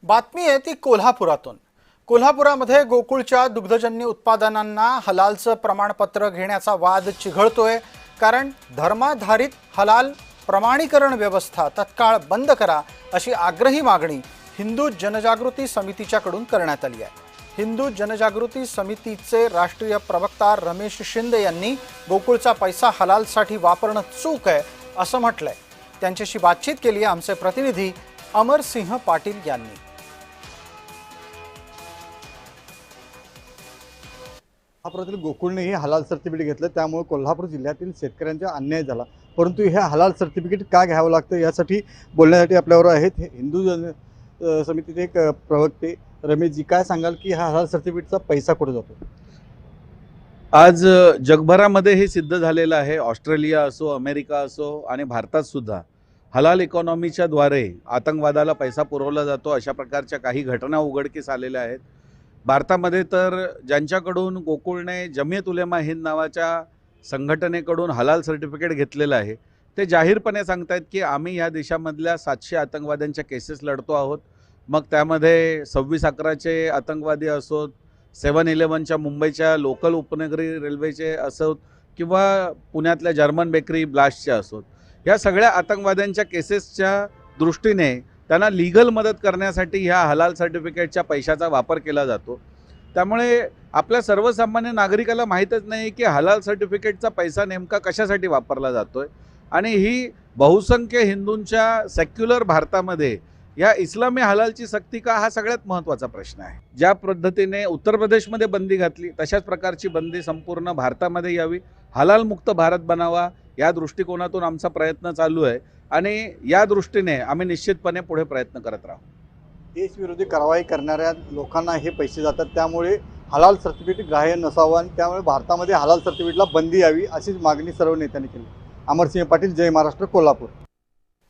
बातमी आहे ती कोल्हापुरातून। कोल्हापुरामध्ये गोकुळच्या दुग्धजन्य उत्पादनांना हलालचं प्रमाणपत्र घेण्याचा वाद चिघळतोय। कारण धर्माधारित हलाल प्रमाणीकरण व्यवस्था तत्काळ बंद करा अशी आग्रही मागणी हिंदू जनजागृती समितीच्याकडून करण्यात आली आहे। हिंदू जनजागृती समितीचे राष्ट्रीय प्रवक्ता रमेश शिंदे यांनी गोकुळचा पैसा हलालसाठी वापरणं चूक आहे असं म्हटलंय। त्यांच्याशी बातचीत केली आहे आमचे प्रतिनिधी अमरसिंह पाटील यांनी। कोल्हापुरातील गोकुळने हे हलाल सर्टिफिकेट घेतलं, त्यामुळे कोल्हापूर जिल्ह्यातील शेतकऱ्यांचा अन्याय झाला। परंतु हे हलाल सर्टिफिकेट का घ्यावं लागतं यासाठी बोलण्यासाठी आपल्यावर आहेत हिंदू जन समितीचे एक प्रवक्ते रमेशजी। काय सांगाल की हा हलाल सर्टिफिकेटचा पैसा कुठे जातो? आज जगभरामध्ये हे सिद्ध झालेलं आहे। ऑस्ट्रेलिया असो, अमेरिका असो आणि भारतात सुद्धा हलाल इकॉनॉमीच्या द्वारे आतंकवादाला पैसा पुरवला जातो अशा प्रकारच्या काही घटना उघडकीस आलेल्या आहेत। भारतामध्ये तर ज्यांच्याकडून गोकुळने जमियत उलेमा हिंद नावाच्या संघटनेकडून हलाल सर्टिफिकेट घेतलेलं आहे ते जाहीरपणे सांगतायत की आम्ही या देशामधल्या 700 आतंकवाद्यांच्या केसेस लढतो आहोत। मग त्यामध्ये 26/11चे आतंकवादी असोत, 7/11च्या मुंबईच्या लोकल उपनगरी रेल्वेचे असोत किंवा पुण्यातल्या जर्मन बेकरी ब्लास्टचे असोत, या सगळ्या आतंकवाद्यांच्या केसेसच्या दृष्टीने त्यांना लीगल मदत करण्यासाठी ह्या हलाल सर्टिफिकेटच्या पैशाचा वापर केला जातो। त्यामुळे आपल्या सर्वसामान्य नागरिकाला माहीतच नाही की हलाल सर्टिफिकेटचा पैसा नेमका कशासाठी वापरला जातोय आणि ही बहुसंख्य हिंदूंच्या सेक्युलर भारतामध्ये या इस्लामी हलालची सक्ती का, हा सगळ्यात महत्त्वाचा प्रश्न आहे। ज्या पद्धतीने उत्तर प्रदेशमध्ये बंदी घातली तशाच प्रकारची बंदी संपूर्ण भारतामध्ये यावी, हलाल मुक्त भारत बनावा या दृष्टिकोनातून आमचा प्रयत्न चालू आहे आणि या दृष्टीने आम्ही निश्चितपणे पुढे प्रयत्न करत राहू। देशविरोधी कारवाई करणाऱ्या लोकांना हे पैसे जातात, त्यामुळे हलाल सर्टिफिकेट ग्राह्य नसावं आणि त्यामुळे भारतामध्ये हलाल सर्टिफिकेटला बंदी यावी अशीच मागणी सर्व नेत्यांनी केली। अमरसिंह पाटील, जय महाराष्ट्र, कोल्हापूर।